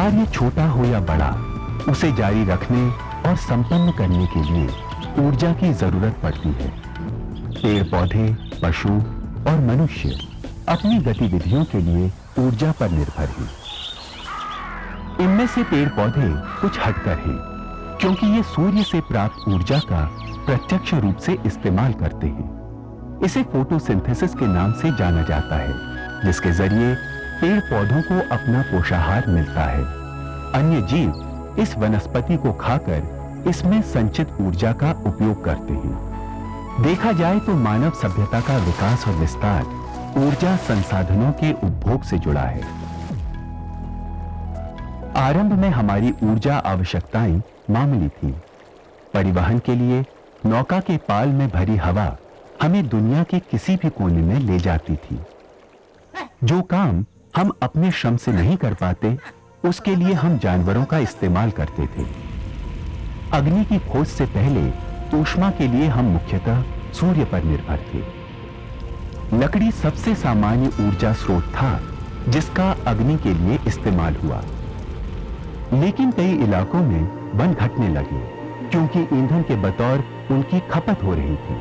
कार्य छोटा हो या बड़ा, उसे जारी रखने और संपन्न करने के लिए ऊर्जा की जरूरत पड़ती है। पेड़ पौधे, पशु और मनुष्य अपनी गतिविधियों के लिए ऊर्जा पर निर्भर हैं। इनमें से पेड़ पौधे कुछ हटकर हैं, क्योंकि ये सूर्य से प्राप्त ऊर्जा का प्रत्यक्ष रूप से इस्तेमाल करते हैं। इसे फोटोसिंथेसिस के नाम से जाना जाता है, जिसके जरिए पेड़ पौधों को अपना पोषाहार मिलता है। अन्य जीव इस वनस्पति को खाकर इसमें संचित ऊर्जा का उपयोग करते हैं। देखा जाए तो मानव सभ्यता का विकास और विस्तार ऊर्जा संसाधनों के उपभोग से जुड़ा है। आरंभ में हमारी ऊर्जा आवश्यकताएं मामूली थीं। परिवहन के लिए नौका के पाल में भरी हवा हमें दुनिया के किसी भी कोने में ले जाती थी। जो काम हम अपने श्रम से नहीं कर पाते, उसके लिए हम जानवरों का इस्तेमाल करते थे। अग्नि की खोज से पहले ऊष्मा के लिए हम मुख्यतः सूर्य पर निर्भर थे। लकड़ी सबसे सामान्य ऊर्जा स्रोत था, जिसका अग्नि के लिए इस्तेमाल हुआ। लेकिन कई इलाकों में वन घटने लगे, क्योंकि ईंधन के बतौर उनकी खपत हो रही थी।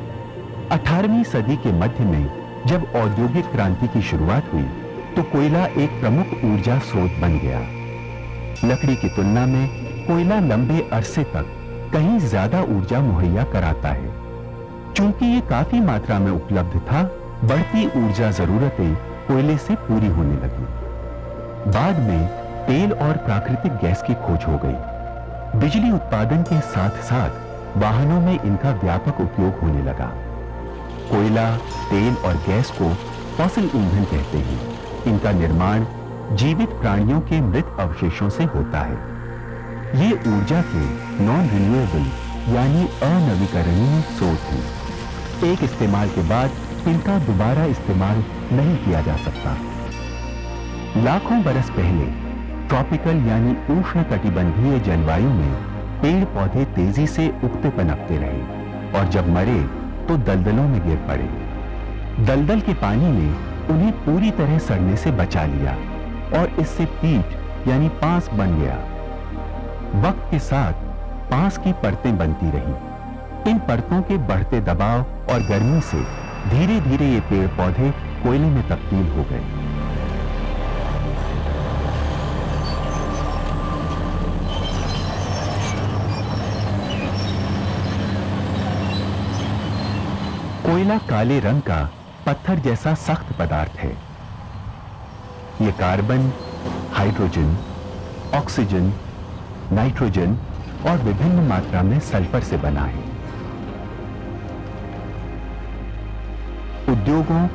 18वीं सदी के मध्य में जब औद्योगिक क्रांति की शुरुआत हुई, तो कोयला एक प्रमुख ऊर्जा स्रोत बन गया। लकड़ी की तुलना में कोयला लंबे अरसे तक कहीं ज्यादा ऊर्जा मुहैया कराता है। चूंकि ये काफी मात्रा में उपलब्ध था, बढ़ती ऊर्जा जरूरतें कोयले से पूरी होने लगी। बाद में तेल और प्राकृतिक गैस की खोज हो गई। बिजली उत्पादन के साथ साथ वाहनों में इनका व्यापक उपयोग होने लगा। कोयला, तेल और गैस को फॉसिल ईंधन कहते हैं। इनका निर्माण जीवित प्राणियों के मृत अवशेषों से होता है। ये ऊर्जा के नॉन रिन्यूएबल यानी अनवीकरणीय स्रोत हैं। एक इस्तेमाल के बाद इनका दोबारा इस्तेमाल नहीं किया जा सकता। लाखों बरस पहले ट्रॉपिकल यानी उष्णकटिबंधीय जलवायु में पेड़ पौधे तेजी से उगते पनपते रहे और जब मरे तो दलदलों में गिर पड़े। दलदल के पानी ने उन्हें पूरी तरह सड़ने से बचा लिया और इससे पीठ यानी पांस बन गया। वक्त के साथ पांस की परतें बनती रहीं। इन परतों के बढ़ते दबाव और गर्मी से धीरे धीरे ये पेड़ पौधे कोयले में तब्दील हो गए। कोयला काले रंग का पत्थर जैसा सख्त पदार्थ है। यह कार्बन, हाइड्रोजन, ऑक्सीजन, नाइट्रोजन और विभिन्न मात्रा में सल्फर से बना है। उद्योगों,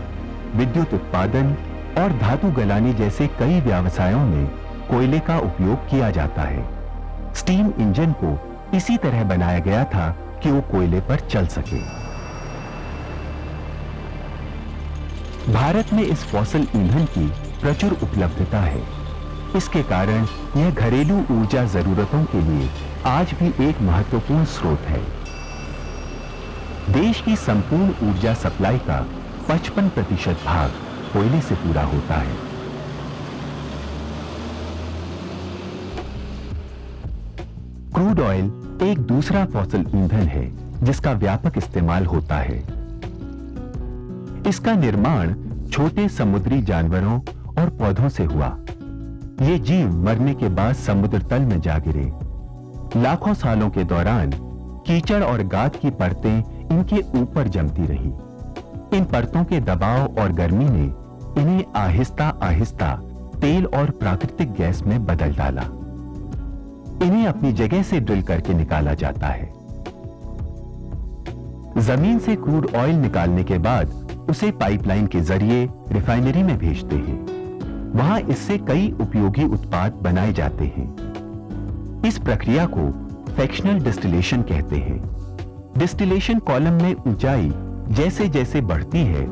विद्युत उत्पादन और धातु गलानी जैसे कई व्यवसायों में कोयले का उपयोग किया जाता है। स्टीम इंजन को इसी तरह बनाया गया था कि वो कोयले पर चल सके। भारत में इस फॉसिल ईंधन की प्रचुर उपलब्धता है। इसके कारण यह घरेलू ऊर्जा जरूरतों के लिए आज भी एक महत्वपूर्ण स्रोत है। देश की संपूर्ण ऊर्जा सप्लाई का 55% भाग कोयले से पूरा होता है। क्रूड ऑयल एक दूसरा फॉसिल ईंधन है जिसका व्यापक इस्तेमाल होता है। इसका निर्माण छोटे समुद्री जानवरों और पौधों से हुआ। ये जीव मरने के बाद समुद्र तल में जा गिरे। लाखों सालों के दौरान कीचड़ और गाद की परतें इनके ऊपर जमती रही। इन परतों के दबाव और गर्मी ने इन्हें आहिस्ता आहिस्ता तेल और प्राकृतिक गैस में बदल डाला। इन्हें अपनी जगह से ड्रिल करके निकाला जाता है। जमीन से क्रूड ऑयल निकालने के बाद उसे पाइपलाइन के जरिए रिफाइनरी में भेजते हैं। वहां इससे कई उपयोगी उत्पाद बनाए जाते हैं। इस प्रक्रिया को फ्रैक्शनल डिस्टिलेशन कहते हैं। डिस्टिलेशन कॉलम में ऊंचाई जैसे जैसे बढ़ती है,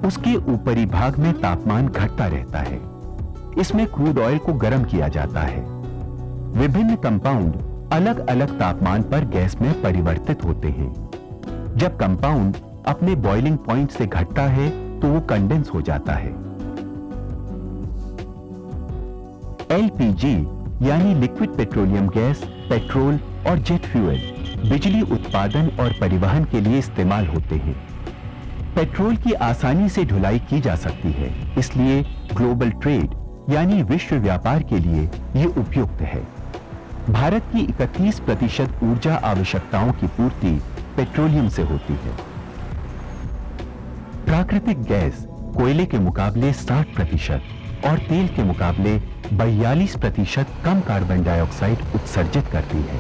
उसके ऊपरी भाग में तापमान घटता रहता है। इसमें क्रूड ऑयल को गर्म किया जाता है। विभिन्न कंपाउंड अलग अलग तापमान पर गैस में परिवर्तित होते हैं। जब कंपाउंड अपने बॉइलिंग पॉइंट से घटता है तो वो कंडेंस हो जाता है। एलपीजी यानी लिक्विड पेट्रोलियम गैस, पेट्रोल और जेट फ्यूल बिजली उत्पादन और परिवहन के लिए इस्तेमाल होते हैं। पेट्रोल की आसानी से ढुलाई की जा सकती है, इसलिए ग्लोबल ट्रेड यानी विश्व व्यापार के लिए ये उपयुक्त है। भारत की 31% ऊर्जा आवश्यकताओं की पूर्ति पेट्रोलियम से होती है। प्राकृतिक गैस कोयले के मुकाबले 60% और तेल के मुकाबले 42% कम कार्बन डाइऑक्साइड उत्सर्जित करती है।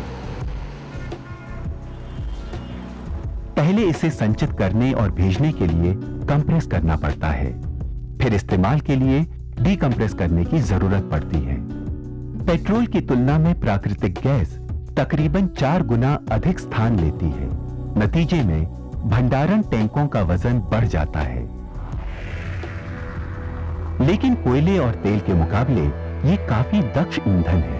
पहले इसे संचित करने और भेजने के लिए कंप्रेस करना पड़ता है, फिर इस्तेमाल के लिए डीकंप्रेस करने की जरूरत पड़ती है। पेट्रोल की तुलना में प्राकृतिक गैस तकरीबन 4 गुना अधिक स्थान लेती है। नतीजे में भंडारण टैंकों का वजन बढ़ जाता है। लेकिन कोयले और तेल के मुकाबले ये काफी दक्ष ईंधन है।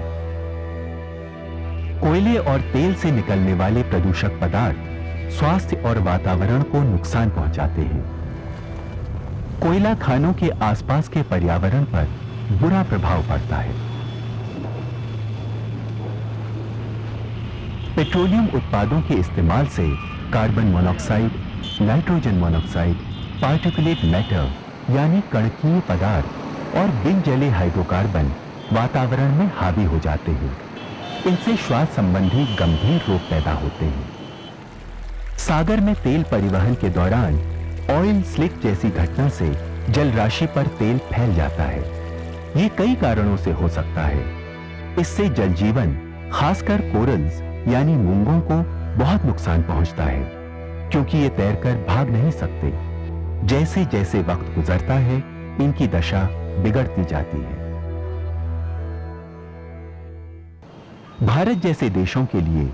कोयले और तेल से निकलने वाले प्रदूषक पदार्थ स्वास्थ्य और वातावरण को नुकसान पहुंचाते हैं। कोयला खानों के आसपास के पर्यावरण पर बुरा प्रभाव पड़ता है। पेट्रोलियम उत्पादों के इस्तेमाल से carbon monoxide, nitrogen monoxide, particulate matter यानी कणकीय पदार्थ और बिन जले हाइड्रोकार्बन वातावरण में हावी हो जाते हैं। इनसे श्वास संबंधी गंभीर रोग पैदा होते हैं। सागर में तेल परिवहन के दौरान ऑयल स्लिक जैसी घटना से जल राशि पर तेल फैल जाता है। ये कई कारणों से हो सकता है। इससे जल जीवन, खासकर कोरल्स यानी मूंगों को बहुत नुकसान पहुंचता है, क्योंकि ये तैरकर भाग नहीं सकते। जैसे जैसे वक्त गुजरता है, इनकी दशा बिगड़ती जाती है। भारत जैसे देशों के लिए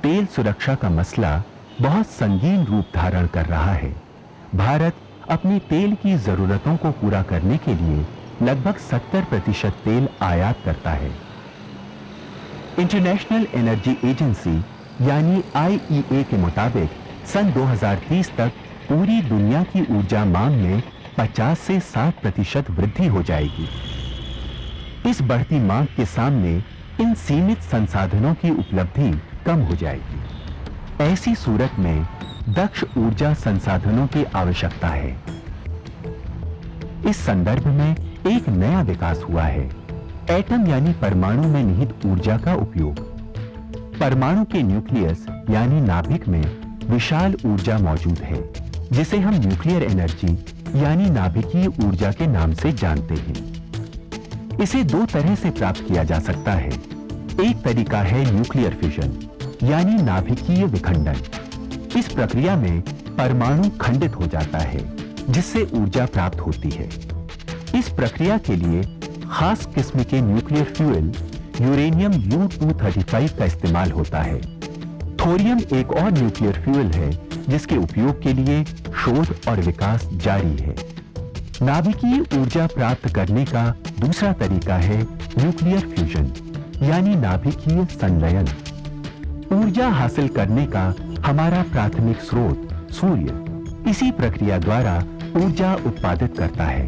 तेल सुरक्षा का मसला बहुत संगीन रूप धारण कर रहा है। भारत अपनी तेल की जरूरतों को पूरा करने के लिए लगभग 70% तेल आयात करता है। इंटरनेशनल एनर्जी एजेंसी यानी IEA के मुताबिक सन 2030 तक पूरी दुनिया की ऊर्जा मांग में 50 से 60% वृद्धि हो जाएगी। इस बढ़ती मांग के सामने इन सीमित संसाधनों की उपलब्धि कम हो जाएगी। ऐसी सूरत में दक्ष ऊर्जा संसाधनों की आवश्यकता है। इस संदर्भ में एक नया विकास हुआ है, एटम यानी परमाणु में निहित ऊर्जा का उपयोग। परमाणु के न्यूक्लियस यानी नाभिक में विशाल ऊर्जा मौजूद है, जिसे हम न्यूक्लियर एनर्जी यानी नाभिकीय ऊर्जा के नाम से जानते हैं। इसे 2 तरह से प्राप्त किया जा सकता है। एक तरीका है न्यूक्लियर फिजन यानी नाभिकीय विखंडन। इस प्रक्रिया में परमाणु खंडित हो जाता है, जिससे ऊर्जा प्राप्त होती है। इस प्रक्रिया के लिए खास किस्म के न्यूक्लियर फ्यूल यूरेनियम U-235 का इस्तेमाल होता है। थोरियम एक और न्यूक्लियर फ्यूल है, जिसके उपयोग के लिए शोध और विकास जारी है। नाभिकीय ऊर्जा प्राप्त करने का दूसरा तरीका है न्यूक्लियर फ्यूजन यानी नाभिकीय संलयन। ऊर्जा हासिल करने का हमारा प्राथमिक स्रोत सूर्य इसी प्रक्रिया द्वारा ऊर्जा उत्पादित करता है।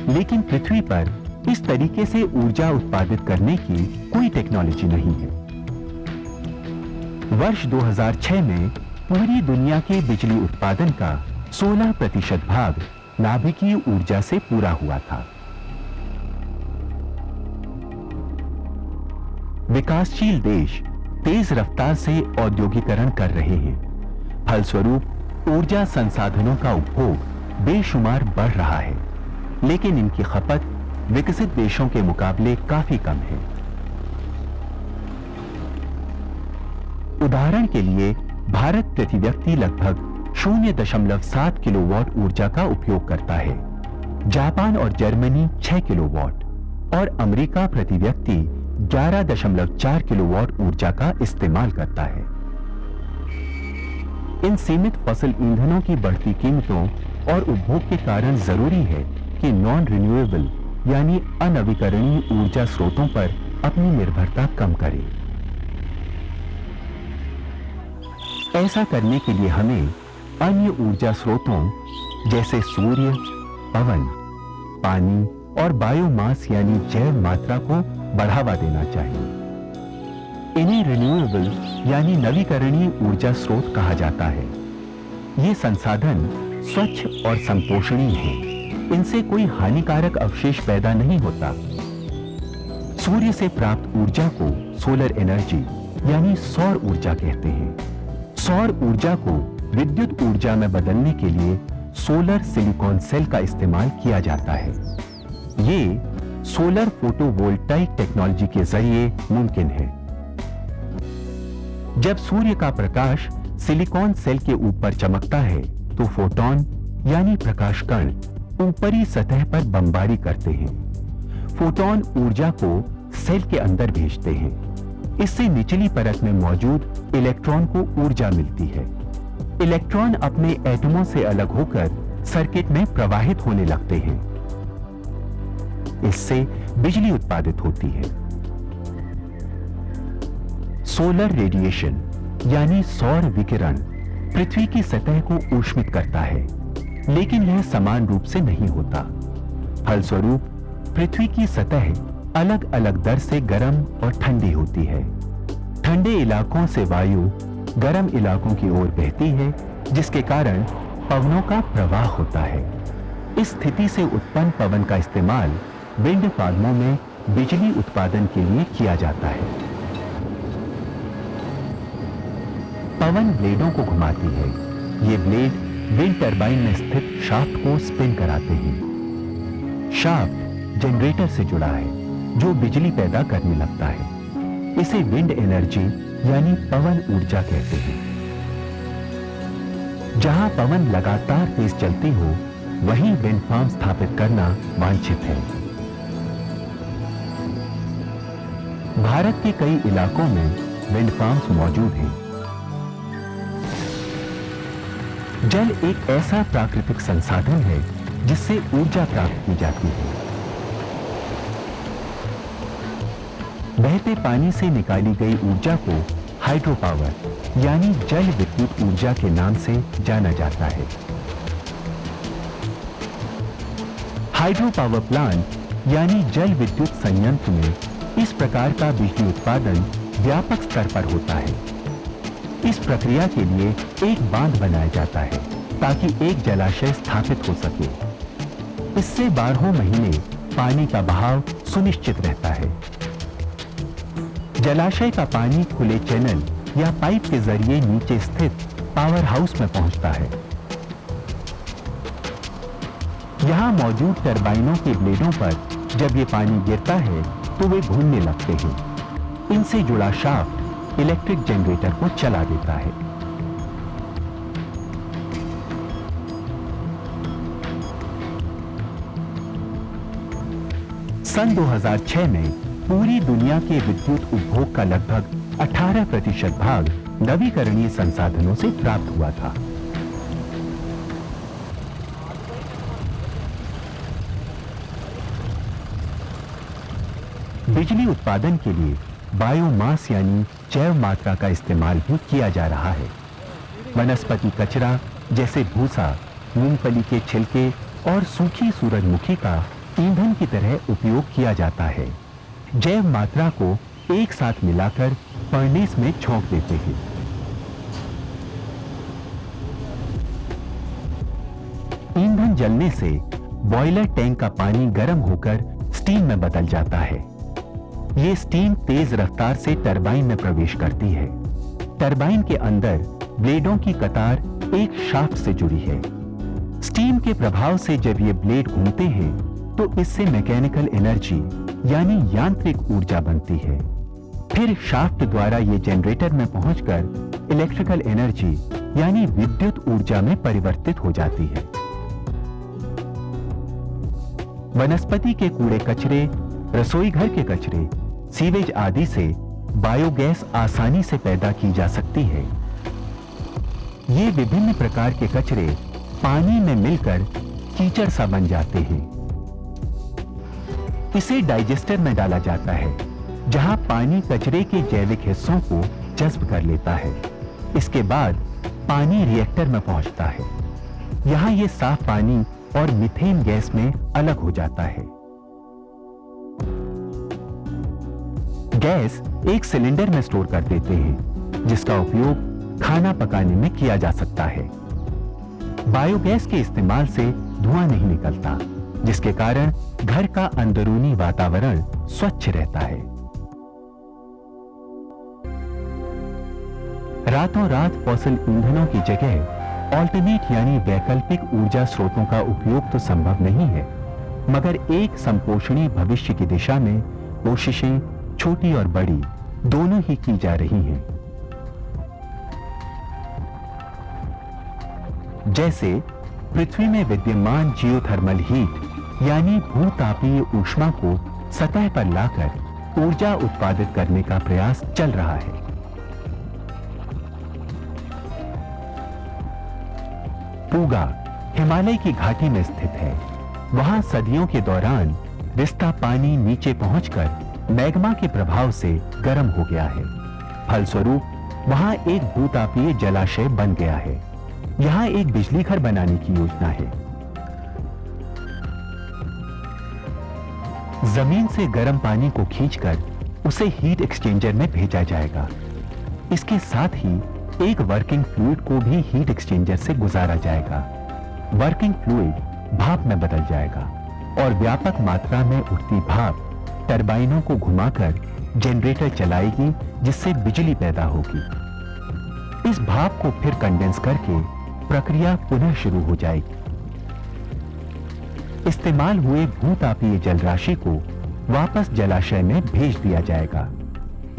लेकिन पृथ्वी पर इस तरीके से ऊर्जा उत्पादित करने की कोई टेक्नोलॉजी नहीं है। वर्ष 2006 में पूरी दुनिया के बिजली उत्पादन का 16% भाग नाभिकीय ऊर्जा से पूरा हुआ था। विकासशील देश तेज रफ्तार से औद्योगिकरण कर रहे हैं। फलस्वरूप ऊर्जा संसाधनों का उपभोग बेशुमार बढ़ रहा है, लेकिन इनकी खपत विकसित देशों के मुकाबले काफी कम है। उदाहरण के लिए भारत प्रति व्यक्ति लगभग 0.7 किलोवाट ऊर्जा का उपयोग करता है। जापान और जर्मनी 6 किलोवाट और अमेरिका प्रति व्यक्ति 11.4 किलोवाट ऊर्जा का इस्तेमाल करता है। इन सीमित फॉसिल ईंधनों की बढ़ती कीमतों और उपभोग के कारण जरूरी है कि नॉन रिन्यूएबल यानी अनवीकरणीय ऊर्जा स्रोतों पर अपनी निर्भरता कम करें। ऐसा करने के लिए हमें अन्य ऊर्जा स्रोतों जैसे सूर्य, पवन, पानी और बायोमास यानी जैव मात्रा को बढ़ावा देना चाहिए। इन्हें रिन्यूएबल यानी नवीकरणीय ऊर्जा स्रोत कहा जाता है। ये संसाधन स्वच्छ और संपोषणीय हैं। इनसे कोई हानिकारक अवशेष पैदा नहीं होता। सूर्य से प्राप्त ऊर्जा को सोलर एनर्जी यानी सौर ऊर्जा कहते हैं। सौर ऊर्जा को विद्युत ऊर्जा में बदलने के लिए सोलर सिलिकॉन सेल का इस्तेमाल किया जाता है। ये सोलर फोटोवोल्टाइक टेक्नोलॉजी के जरिए मुमकिन है। जब सूर्य का प्रकाश सिलिकॉन सेल के ऊपर चमकता है तो फोटॉन यानी प्रकाश कण ऊपरी सतह पर बमबारी करते हैं। फोटॉन ऊर्जा को सेल के अंदर भेजते हैं। इससे निचली परत में मौजूद इलेक्ट्रॉन को ऊर्जा मिलती है। इलेक्ट्रॉन अपने एटमों से अलग होकर सर्किट में प्रवाहित होने लगते हैं। इससे बिजली उत्पादित होती है। सोलर रेडिएशन यानी सौर विकिरण पृथ्वी की सतह को ऊष्मित करता है, लेकिन यह समान रूप से नहीं होता। फलस्वरूप पृथ्वी की सतह अलग अलग दर से गर्म और ठंडी होती है। ठंडे इलाकों से वायु गर्म इलाकों की ओर बहती है, जिसके कारण पवनों का प्रवाह होता है। इस स्थिति से उत्पन्न पवन का इस्तेमाल विंड फार्मों में बिजली उत्पादन के लिए किया जाता है। पवन ब्लेडों को घुमाती है। ये ब्लेड विंड टरबाइन में स्थित शाफ्ट को स्पिन कराते हैं। शाफ्ट जनरेटर से जुड़ा है जो बिजली पैदा करने लगता है। इसे विंड एनर्जी यानी पवन ऊर्जा कहते हैं। जहां पवन लगातार तेज चलती हो वहीं विंड फार्म स्थापित करना वांछित है। भारत के कई इलाकों में विंड फार्म्स मौजूद हैं। जल एक ऐसा प्राकृतिक संसाधन है जिससे ऊर्जा प्राप्त की जाती है। बहते पानी से निकाली गई ऊर्जा को हाइड्रो पावर यानी जल विद्युत ऊर्जा के नाम से जाना जाता है। हाइड्रो पावर प्लांट यानी जल विद्युत संयंत्र में इस प्रकार का बिजली उत्पादन व्यापक स्तर पर होता है। इस प्रक्रिया के लिए एक बांध बनाया जाता है ताकि एक जलाशय स्थापित हो सके। इससे 12 महीने पानी का बहाव सुनिश्चित रहता है। जलाशय का पानी खुले चैनल या पाइप के जरिए नीचे स्थित पावर हाउस में पहुंचता है। यहां मौजूद टरबाइनों के ब्लेडों पर जब ये पानी गिरता है तो वे घूमने लगते हैं। इनसे जुड़ा शाफ्ट इलेक्ट्रिक जनरेटर को चला देता है। सन 2006 में पूरी दुनिया के विद्युत उपभोग का लगभग 18% भाग नवीकरणीय संसाधनों से प्राप्त हुआ था। बिजली उत्पादन के लिए बायोमास यानी जैव मात्रा का इस्तेमाल भी किया जा रहा है। वनस्पति कचरा जैसे भूसा, मूंगफली के छिलके और सूखी सूरजमुखी का ईंधन की तरह उपयोग किया जाता है। जैव मात्रा को एक साथ मिलाकर फर्नेस में झोंक देते हैं। ईंधन जलने से बॉयलर टैंक का पानी गर्म होकर स्टीम में बदल जाता है। ये स्टीम तेज रफ्तार से टरबाइन में प्रवेश करती है। टरबाइन के अंदर ब्लेडों की कतार एक शाफ्ट से जुड़ी है। स्टीम के प्रभाव से जब ये ब्लेड घूमते हैं तो इससे मैकेनिकल एनर्जी यानी यांत्रिक ऊर्जा बनती है। फिर शाफ्ट द्वारा ये जनरेटर में पहुंचकर इलेक्ट्रिकल एनर्जी यानी विद्युत ऊर्जा में परिवर्तित हो जाती है। वनस्पति के कूड़े कचरे, रसोई घर के कचरे, सीवेज आदि से बायोगैस आसानी से पैदा की जा सकती है। ये विभिन्न प्रकार के कचरे पानी में मिलकर कीचड़ सा बन जाते हैं। इसे डाइजेस्टर में डाला जाता है, जहां पानी कचरे के जैविक हिस्सों को जज्ब कर लेता है। इसके बाद पानी रिएक्टर में पहुंचता है। यहां ये साफ पानी और मीथेन गैस में अलग हो जाता है। गैस एक सिलेंडर में स्टोर कर देते हैं, जिसका उपयोग खाना पकाने में किया जा सकता है। बायोगैस के इस्तेमाल से धुआं नहीं निकलता, जिसके कारण घर का अंदरूनी वातावरण स्वच्छ रहता है। रातों रात फॉसिल ईंधनों की जगह ऑल्टरनेट यानी वैकल्पिक ऊर्जा स्रोतों का उपयोग तो संभव नहीं है, मगर एक संपोषणीय भविष्य की दिशा में कोशिशें छोटी और बड़ी दोनों ही की जा रही हैं। जैसे पृथ्वी में विद्यमान जियोथर्मल हीट यानी भूतापीय ऊष्मा को सतह पर लाकर ऊर्जा उत्पादित करने का प्रयास चल रहा है। पूगा हिमालय की घाटी में स्थित है। वहां सदियों के दौरान रिसता पानी नीचे पहुंचकर मैग्मा के प्रभाव से गर्म हो गया है। फलस्वरूप वहां एक भूतापीय जलाशय बन गया है। यहां एक बिजली घर बनाने की योजना है। जमीन से गर्म पानी को खींचकर उसे हीट एक्सचेंजर में भेजा जाएगा। इसके साथ ही एक वर्किंग फ्लूइड को भी हीट एक्सचेंजर से गुजारा जाएगा। वर्किंग फ्लूइड भाप में बदल जाएगा और व्यापक मात्रा में उठती भाप टरबाइनों को घुमाकर जनरेटर चलाएगी, जिससे बिजली पैदा होगी। इस भाप को फिर कंडेंस करके प्रक्रिया पुनः शुरू हो जाएगी। इस्तेमाल हुए भूतापीय जल राशि को वापस जलाशय में भेज दिया जाएगा।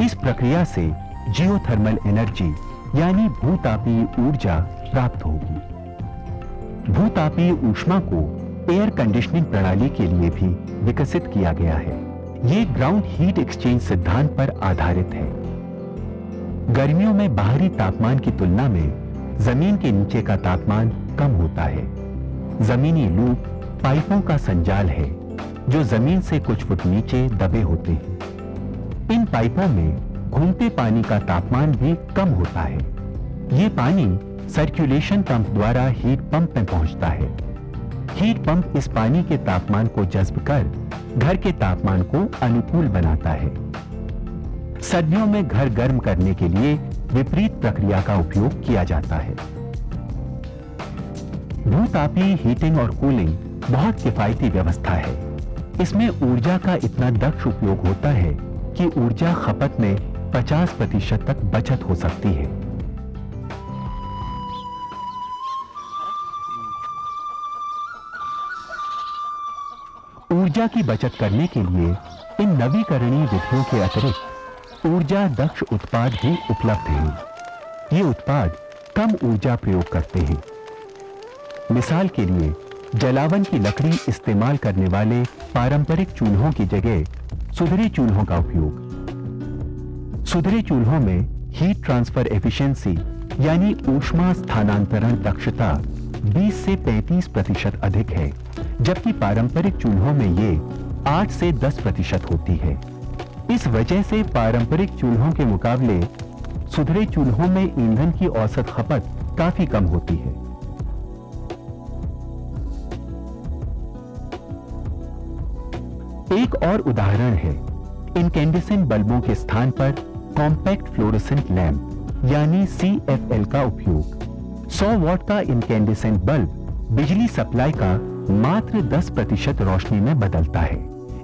इस प्रक्रिया से जियोथर्मल एनर्जी यानी भूतापीय ऊर्जा प्राप्त होगी। भूतापीय ऊष्मा को एयर कंडीशनिंग प्रणाली के लिए भी विकसित किया गया है। ये ग्राउंड हीट एक्सचेंज सिद्धांत पर आधारित है। गर्मियों में बाहरी तापमान की तुलना में जमीन के नीचे का तापमान कम होता है। जमीनी लूप पाइपों का संजाल है जो जमीन से कुछ फुट नीचे दबे होते हैं। इन पाइपों में घूमते पानी का तापमान भी कम होता है। ये पानी सर्कुलेशन पंप द्वारा हीट पंप में पहुंचता है। हीट पंप इस पानी के तापमान को जज्ब कर घर के तापमान को अनुकूल बनाता है। सर्दियों में घर गर्म करने के लिए विपरीत प्रक्रिया का उपयोग किया जाता है। भूतापीय हीटिंग और कूलिंग बहुत किफायती व्यवस्था है। इसमें ऊर्जा का इतना दक्ष उपयोग होता है कि ऊर्जा खपत में 50% तक बचत हो सकती है। ऊर्जा की बचत करने के लिए इन नवीकरणीय विधियों के अतिरिक्त ऊर्जा दक्ष उत्पाद भी उपलब्ध हैं। ये उत्पाद कम ऊर्जा प्रयोग करते हैं। मिसाल के लिए जलावन की लकड़ी इस्तेमाल करने वाले पारंपरिक चूल्हों की जगह सुधरे चूल्हों का उपयोग। सुधरे चूल्हों में हीट ट्रांसफर एफिशिएंसी यानी ऊष्मा स्थानांतरण दक्षता 20 से 35% अधिक है, जबकि पारंपरिक चूल्हों में ये 8 से 10% होती है। इस वजह से पारंपरिक चूल्हों के मुकाबले सुधरे चूल्हों में ईंधन की औसत खपत काफी कम होती है। एक और उदाहरण है इनकैंडेसेंट बल्बों के स्थान पर कॉम्पैक्ट फ्लोरोसेंट लैंप यानी CFL का उपयोग। 100 वॉट का इनकैंडेसेंट बल्ब बिजली सप्लाई का मात्र 10% रोशनी में बदलता है,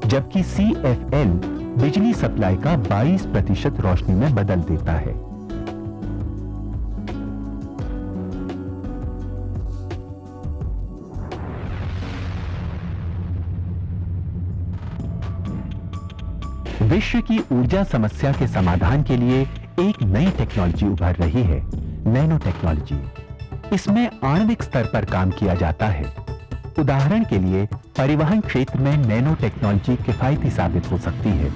जबकि CFL बिजली सप्लाई का 22% रोशनी में बदल देता है। विश्व की ऊर्जा समस्या के समाधान के लिए एक नई टेक्नोलॉजी उभर रही है, नैनो टेक्नोलॉजी। इसमें आणविक स्तर पर काम किया जाता है। उदाहरण के लिए परिवहन क्षेत्र में नैनो टेक्नोलॉजी किफायती साबित हो सकती है।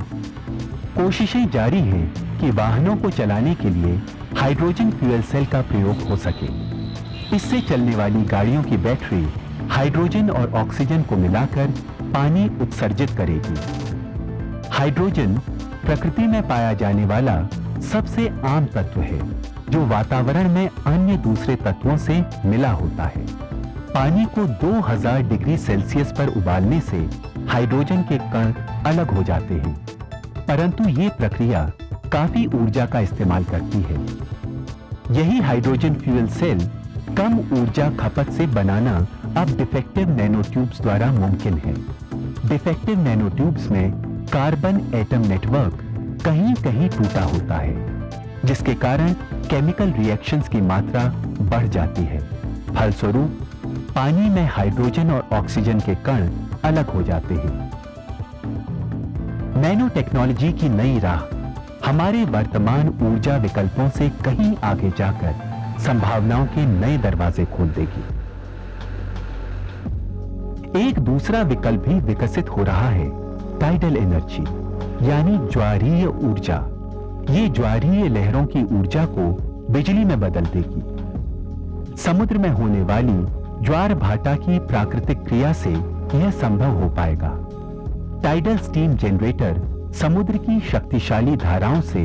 कोशिशें जारी हैं कि वाहनों को चलाने के लिए हाइड्रोजन फ्यूल सेल का प्रयोग हो सके। इससे चलने वाली गाड़ियों की बैटरी हाइड्रोजन और ऑक्सीजन को मिलाकर पानी उत्सर्जित करेगी। हाइड्रोजन प्रकृति में पाया जाने वाला सबसे आम तत्व है, जो वातावरण में अन्य दूसरे तत्वों से मिला होता है। पानी को 2000 डिग्री सेल्सियस पर उबालने से हाइड्रोजन के कण अलग हो जाते हैं। परंतु ये प्रक्रिया काफी ऊर्जा का इस्तेमाल करती है। यही हाइड्रोजन फ्यूल सेल कम ऊर्जा खपत से बनाना अब डिफेक्टिव नैनोट्यूब्स द्वारा मुमकिन है। डिफेक्टिव नैनोट्यूब्स में कार्बन एटम नेटवर्क कहीं कहीं टूटा होता है, जिसके कारण केमिकल रिएक्शंस की मात्रा बढ़ जाती है। फलस्वरूप पानी में हाइड्रोजन और ऑक्सीजन के कण अलग हो जाते हैं। नैनो टेक्नोलॉजी की नई राह हमारे वर्तमान ऊर्जा विकल्पों से कहीं आगे जाकर संभावनाओं के नए दरवाजे खोल देगी। एक दूसरा विकल्प भी विकसित हो रहा है, टाइडल एनर्जी यानी ज्वारीय ऊर्जा। ये ज्वारीय लहरों की ऊर्जा को बिजली में बदल देगी। समुद्र में होने वाली ज्वार भाटा की प्राकृतिक क्रिया से यह संभव हो पाएगा। टाइडल स्टीम जनरेटर समुद्र की शक्तिशाली धाराओं से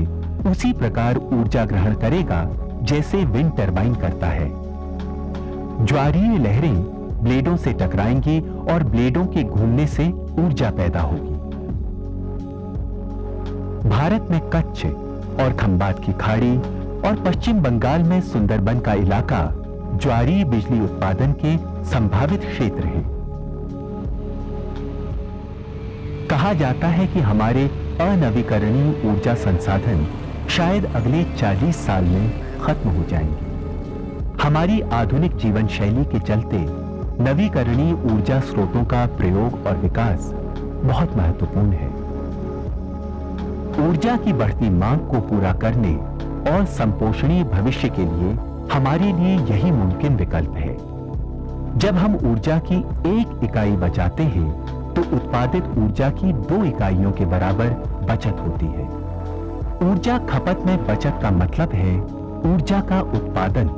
उसी प्रकार ऊर्जा ग्रहण करेगा जैसे विंड टरबाइन करता है। ज्वारीय लहरें ब्लेडों से टकराएंगी और ब्लेडों के घूमने से ऊर्जा पैदा होगी। भारत में कच्छ और खंबात की खाड़ी और पश्चिम बंगाल में सुंदरबन का इलाका ज्वारीय बिजली उत्पादन के संभावित क्षेत्र हैं। कहा जाता है कि हमारे अनवीकरणीय ऊर्जा संसाधन शायद अगले 40 साल में खत्म हो जाएंगे। हमारी आधुनिक जीवन शैली के चलते नवीकरणीय ऊर्जा स्रोतों का प्रयोग और विकास बहुत महत्वपूर्ण है। ऊर्जा की बढ़ती मांग को पूरा करने और संपोषणीय भविष्य के लिए हमारे लिए यही मुमकिन विकल्प है। जब हम ऊर्जा की 1 इकाई बचाते हैं तो उत्पादित ऊर्जा की 2 इकाइयों के बराबर बचत होती है। ऊर्जा खपत में बचत का मतलब है ऊर्जा का उत्पादन